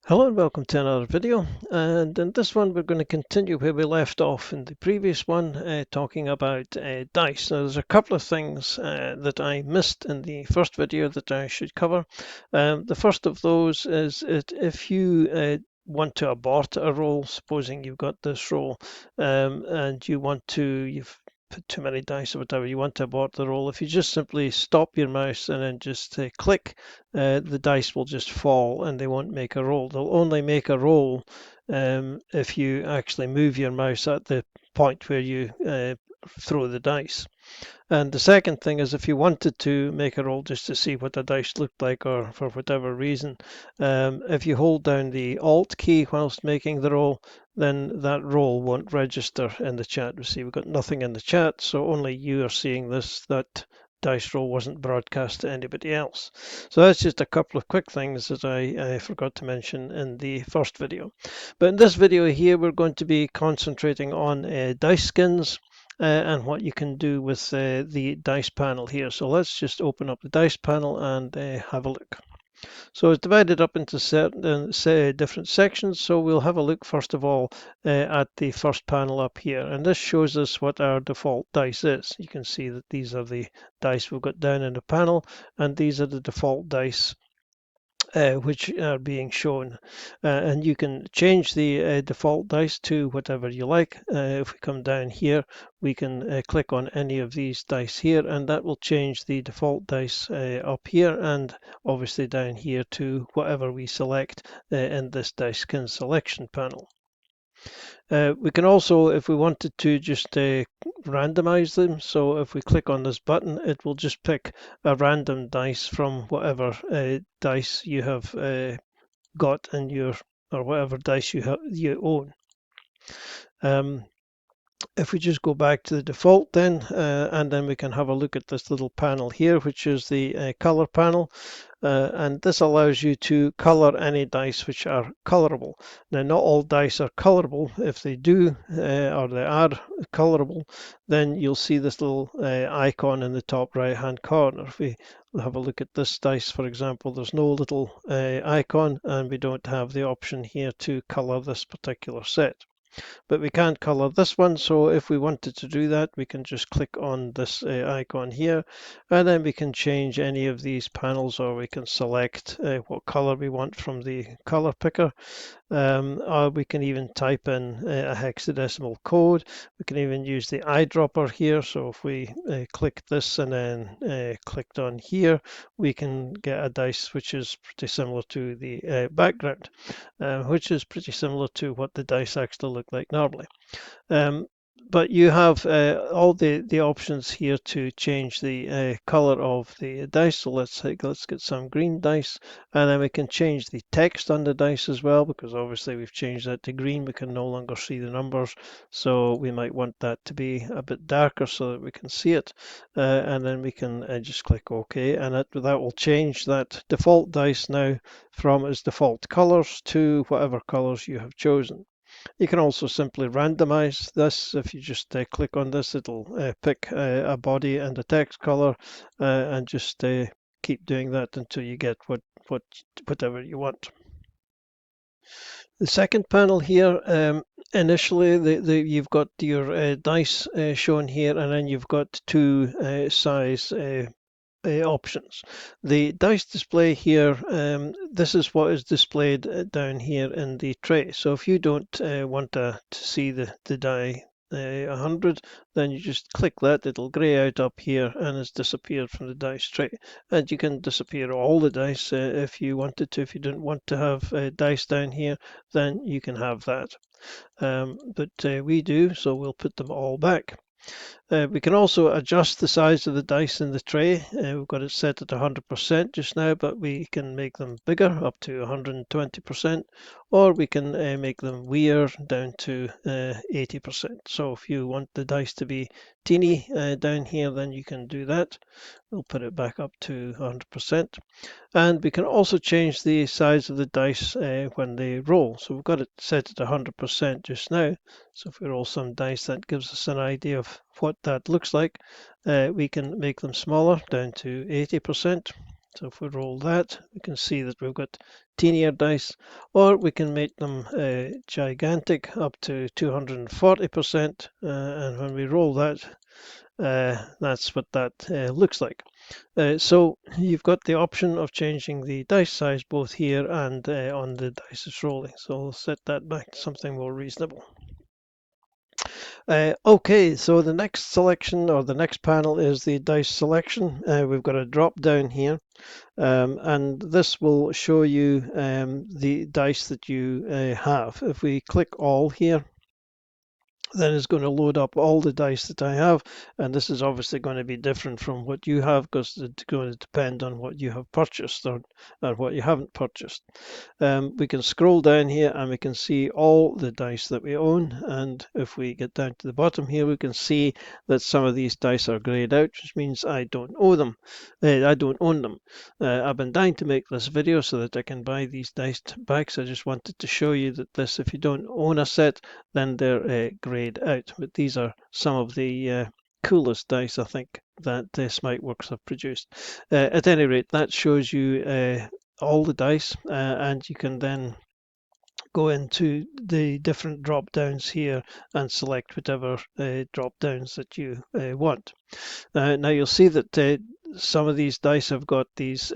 Hello and welcome to another video, and in this one we're going to continue where we left off in the previous one, talking about dice. Now there's a couple of things that I missed in the first video that I should cover. The first of those is if you want to abort a roll, supposing you've got this roll and you've put too many dice or whatever, you want to abort the roll. If you just simply stop your mouse and then just click, the dice will just fall and they won't make a roll. They'll only make a roll if you actually move your mouse at the point where you throw the dice. And the second thing is if you wanted to make a roll just to see what the dice looked like or for whatever reason, if you hold down the Alt key whilst making the roll, then that roll won't register in the chat. You see, we've got nothing in the chat, so only you are seeing this. That dice roll wasn't broadcast to anybody else. So that's just a couple of quick things that I forgot to mention in the first video. But in this video here, we're going to be concentrating on dice skins and what you can do with the dice panel here. So let's just open up the dice panel and have a look. So it's divided up into certain different sections. So we'll have a look first of all at the first panel up here. And this shows us what our default dice is. You can see that these are the dice we've got down in the panel, and these are the default dice which are being shown. And you can change the default dice to whatever you like. If we come down here, we can click on any of these dice here, and that will change the default dice up here, and obviously down here to whatever we select in this dice skin selection panel. We can also, if we wanted to, just randomize them. So if we click on this button, it will just pick a random dice from whatever dice you have got in your, or whatever dice you own. If we just go back to the default then, and then we can have a look at this little panel here, which is the color panel. And this allows you to color any dice which are colorable. Now, not all dice are colorable. If they do, or they are colorable, then you'll see this little icon in the top right hand corner. If we have a look at this dice, for example, there's no little icon, and we don't have the option here to color this particular set. But we can't color this one, so if we wanted to do that, we can just click on this icon here, and then we can change any of these panels, or we can select what color we want from the color picker. Or we can even type in a hexadecimal code. We can even use the eyedropper here. So if we click this and then clicked on here, we can get a dice which is pretty similar to the background, which is pretty similar to what the dice actually look like normally. But you have all the options here to change the color of the dice. So let's get some green dice, and then we can change the text on the dice as well, because obviously we've changed that to green. We can no longer see the numbers, so we might want that to be a bit darker so that we can see it. And then we can just click OK, and that will change that default dice now from its default colors to whatever colors you have chosen. You can also simply randomize this. If you just click on this, it'll pick a body and a text color, and just keep doing that until you get whatever you want. The second panel here, initially you've got your dice shown here, and then you've got two size options. The dice display here, this is what is displayed down here in the tray. So if you don't want to see the die 100, then you just click that. It'll grey out up here and it's disappeared from the dice tray. And you can disappear all the dice if you wanted to. If you don't want to have dice down here, then you can have that. But we do, so we'll put them all back. We can also adjust the size of the dice in the tray. We've got it set at 100% just now, but we can make them bigger, up to 120%, or we can make them weir down to 80%. So if you want the dice to be teeny down here, then you can do that. We'll put it back up to 100%. And we can also change the size of the dice when they roll. So we've got it set at 100% just now. So if we roll some dice, that gives us an idea of what that looks like. We can make them smaller, down to 80%. So if we roll that, we can see that we've got teenier dice, or we can make them gigantic up to 240%, and when we roll that, that's what that looks like. So you've got the option of changing the dice size both here and on the dice it's rolling. So I'll set that back to something more reasonable. Okay, so the next selection or the next panel is the dice selection. We've got a drop down here, and this will show you the dice that you have. If we click all here, then it's going to load up all the dice that I have, and this is obviously going to be different from what you have because it's going to depend on what you have purchased or what you haven't purchased. We can scroll down here and we can see all the dice that we own, and if we get down to the bottom here, we can see that some of these dice are grayed out, which means I don't own them. I've been dying to make this video so that I can buy these dice back, so I just wanted to show you that this, if you don't own a set, then they're grayed out. But these are some of the coolest dice I think that Smiteworks have produced. At any rate, that shows you all the dice, and you can then go into the different drop downs here and select whatever drop downs that you want. Now you'll see that some of these dice have got these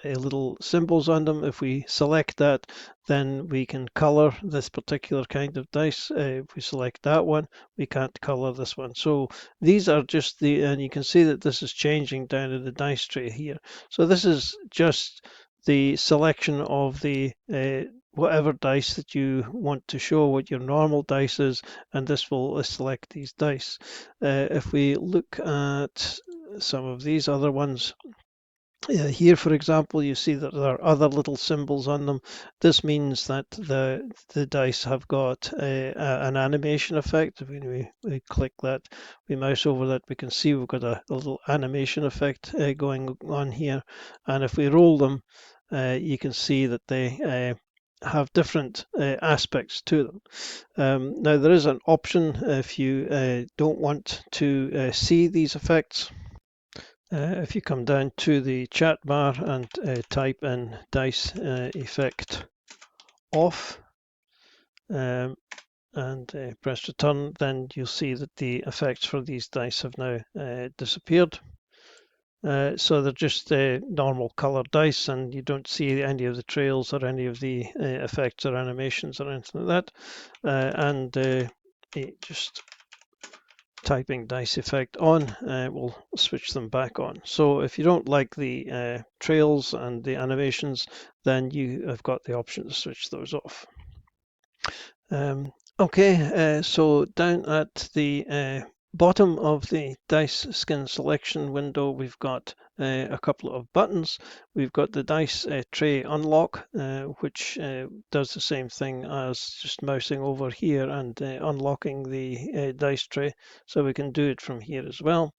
little symbols on them. If we select that, then we can color this particular kind of dice. If we select that one, we can't color this one. So these are just and you can see that this is changing down in the dice tray here. So this is just the selection of the whatever dice that you want to show, what your normal dice is, and this will select these dice. If we look at some of these other ones, here, for example, you see that there are other little symbols on them. This means that the dice have got an animation effect. When we click that, we mouse over that, we can see we've got a little animation effect going on here. And if we roll them, you can see that they have different aspects to them. Now, there is an option if you don't want to see these effects. If you come down to the chat bar and type in dice effect off and press return, then you'll see that the effects for these dice have now disappeared. So they're just normal colored dice, and you don't see any of the trails or any of the effects or animations or anything like that. Just typing dice effect on will switch them back on. So if you don't like the trails and the animations, then you have got the option to switch those off. Okay, so down at the bottom of the dice skin selection window, we've got a couple of buttons. We've got the dice tray unlock, which does the same thing as just mousing over here and unlocking the dice tray. So we can do it from here as well.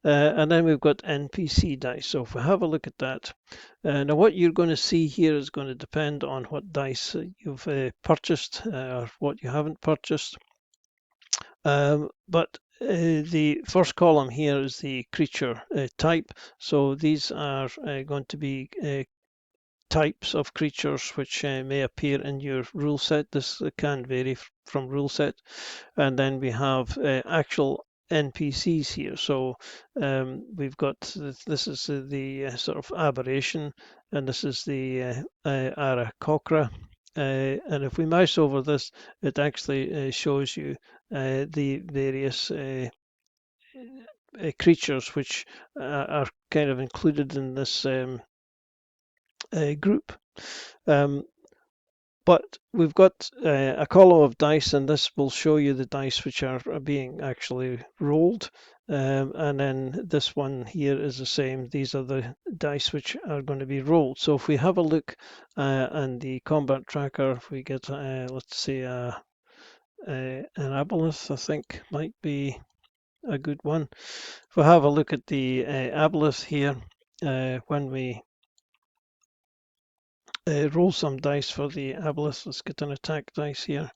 And then we've got NPC dice. So if we have a look at that, now what you're going to see here is going to depend on what dice you've purchased or what you haven't purchased. But the first column here is the creature type. So these are going to be types of creatures which may appear in your rule set. This can vary from rule set. And then we have actual NPCs here. So we've got this is the sort of aberration, and this is the Aarakocra. And if we mouse over this, it actually shows you the various creatures which are kind of included in this group. But we've got a column of dice, and this will show you the dice which are being actually rolled. And then this one here is the same. These are the dice which are going to be rolled. So if we have a look in the combat tracker, if we get, let's see, an aboleth, I think might be a good one. If we have a look at the aboleth here, when we roll some dice for the aboleth, let's get an attack dice here.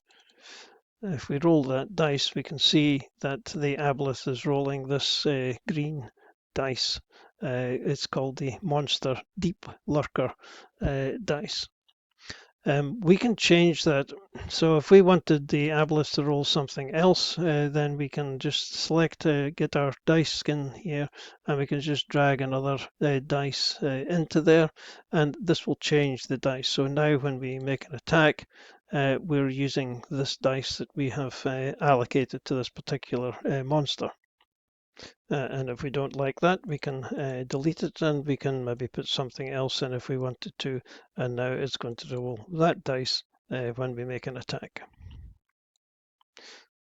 If we roll that dice, we can see that the aboleth is rolling this green dice. It's called the Monster Deep Lurker dice. We can change that. So if we wanted the aboleth to roll something else, then we can just select, get our dice skin here, and we can just drag another dice into there, and this will change the dice. So now when we make an attack, we're using this dice that we have allocated to this particular monster. And if we don't like that, we can delete it, and we can maybe put something else in if we wanted to. And now it's going to roll that dice when we make an attack.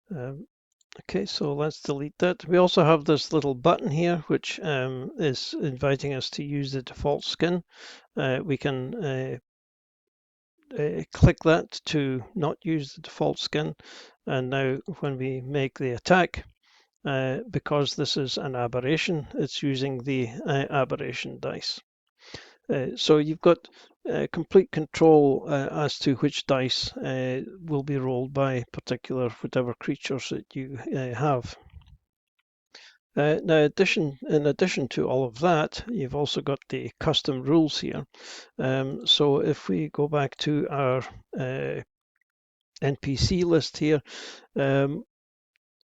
Okay, so let's delete that. We also have this little button here, which is inviting us to use the default skin. We can click that to not use the default skin. And now when we make the attack, because this is an aberration, it's using the aberration dice. So you've got complete control as to which dice will be rolled by particular whatever creatures that you have. Now, in addition to all of that, you've also got the custom rules here. So if we go back to our NPC list here,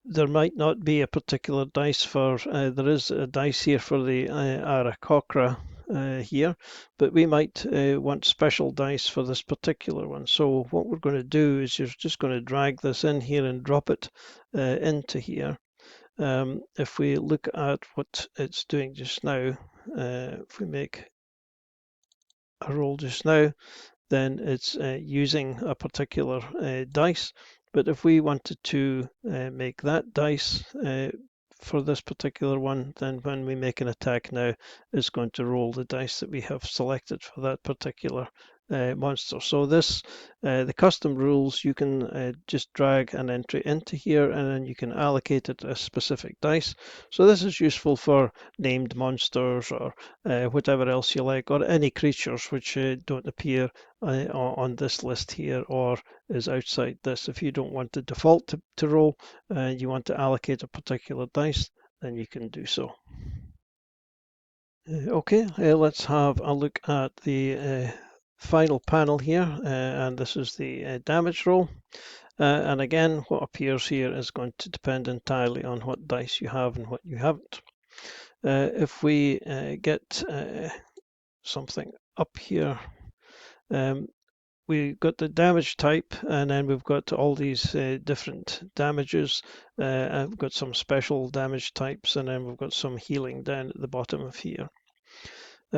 there might not be a particular dice for, there is a dice here for the Aarakocra here, but we might want special dice for this particular one. So what we're going to do is you're just going to drag this in here and drop it into here. If we look at what it's doing just now, if we make a roll just now, then it's using a particular dice. But if we wanted to make that dice for this particular one, then when we make an attack now, it's going to roll the dice that we have selected for that particular monster. So this, the custom rules, you can just drag an entry into here, and then you can allocate it a specific dice. So this is useful for named monsters or whatever else you like, or any creatures which don't appear on this list here or is outside this. If you don't want the default to roll, you want to allocate a particular dice, then you can do so. Okay, let's have a look at the final panel here, and this is the damage roll. And again, what appears here is going to depend entirely on what dice you have and what you haven't. If we get something up here, we've got the damage type, and then we've got all these different damages. We've got some special damage types, and then we've got some healing down at the bottom of here.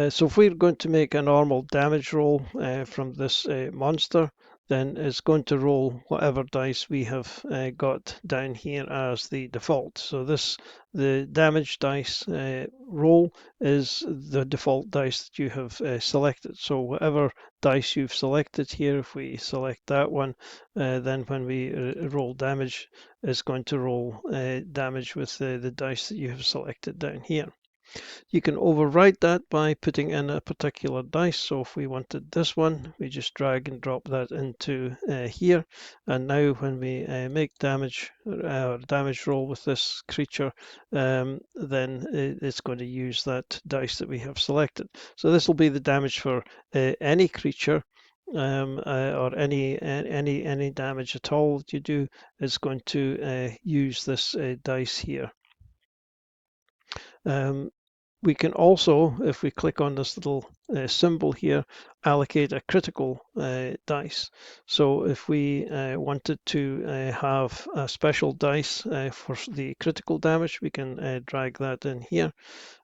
So if we're going to make a normal damage roll from this monster, then it's going to roll whatever dice we have got down here as the default. So the damage dice roll is the default dice that you have selected. So whatever dice you've selected here, if we select that one, then when we roll damage, it's going to roll damage with the dice that you have selected down here. You can override that by putting in a particular dice. So if we wanted this one, we just drag and drop that into here. And now when we make damage roll with this creature, then it's going to use that dice that we have selected. So this will be the damage for any creature. Or any damage at all that you do is going to use this dice here. We can also, if we click on this little symbol here, allocate a critical dice. So if we wanted to have a special dice for the critical damage, we can drag that in here.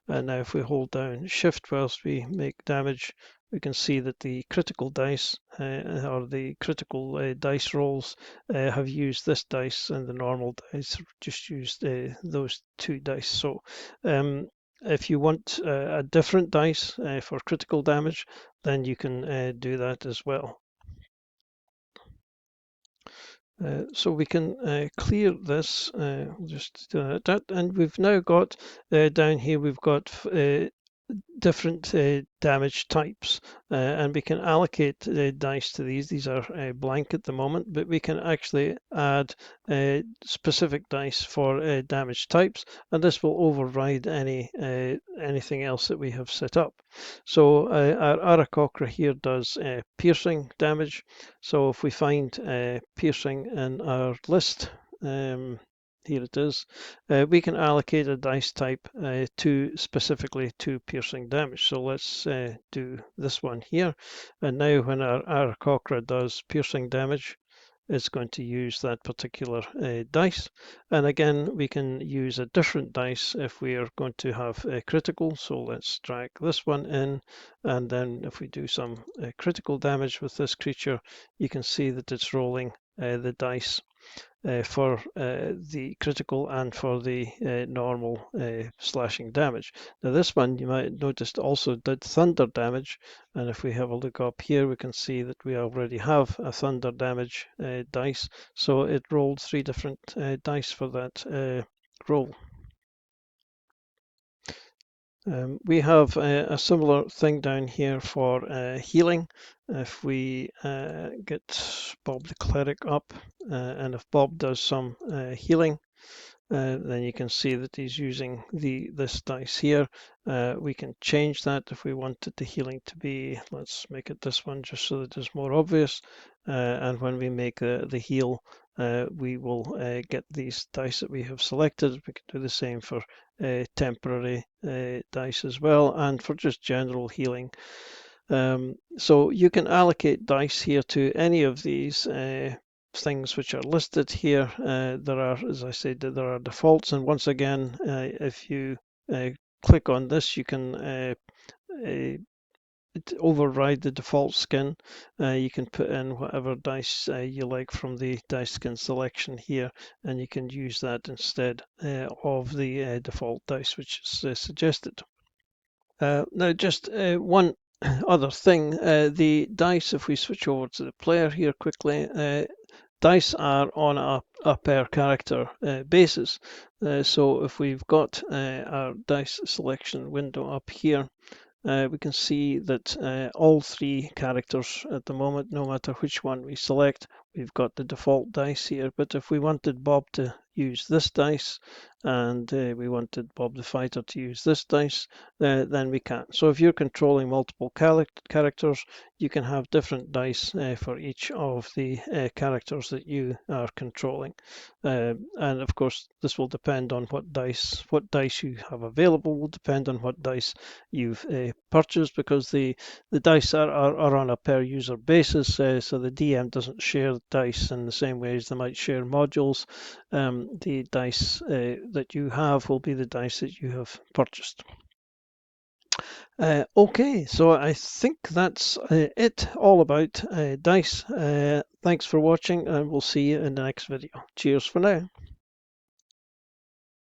And now if we hold down Shift whilst we make damage, we can see that the critical dice or the critical dice rolls have used this dice, and the normal dice just used those two dice. So if you want a different dice for critical damage, then you can do that as well. So we can clear this, we'll just do that, and we've now got down here, we've got different damage types, and we can allocate dice to these. These are blank at the moment, but we can actually add specific dice for damage types, and this will override anything else that we have set up. So our Aarakocra here does piercing damage. So if we find piercing in our list, here it is. We can allocate a dice type specifically to piercing damage. So let's do this one here. And now when our Aarakocra does piercing damage, it's going to use that particular dice. And again, we can use a different dice if we are going to have a critical. So let's drag this one in. And then if we do some critical damage with this creature, you can see that it's rolling the dice for the critical and for the normal slashing damage. Now this one you might notice also did thunder damage, and if we have a look up here we can see that we already have a thunder damage dice, so it rolled 3 different dice for that roll. We have a similar thing down here for healing. If we get Bob the Cleric up, and if Bob does some healing, then you can see that he's using this dice here. We can change that if we wanted the healing to be, let's make it this one just so that it's more obvious. And when we make the heal, we will get these dice that we have selected. We can do the same for temporary dice as well, and for just general healing. So you can allocate dice here to any of these things which are listed here. There are, as I said, there are defaults, and once again, if you click on this, you can override the default skin. You can put in whatever dice you like from the dice skin selection here, and you can use that instead of the default dice which is suggested. Now just one other thing, the dice, if we switch over to the player here quickly, dice are on a per character basis. So if we've got our dice selection window up here, we can see that all 3 characters at the moment, no matter which one we select, we've got the default dice here. But if we wanted Bob to use this dice, and we wanted Bob the Fighter to use this dice, then we can't. So if you're controlling multiple characters, you can have different dice for each of the characters that you are controlling. And of course, this will depend on what dice you have available, will depend on what dice you've purchased, because the dice are on a per user basis, so the DM doesn't share dice in the same way as they might share modules. The dice that you have will be the dice that you have purchased. Okay, so I think that's it all about dice. Thanks for watching, and we'll see you in the next video. Cheers for now.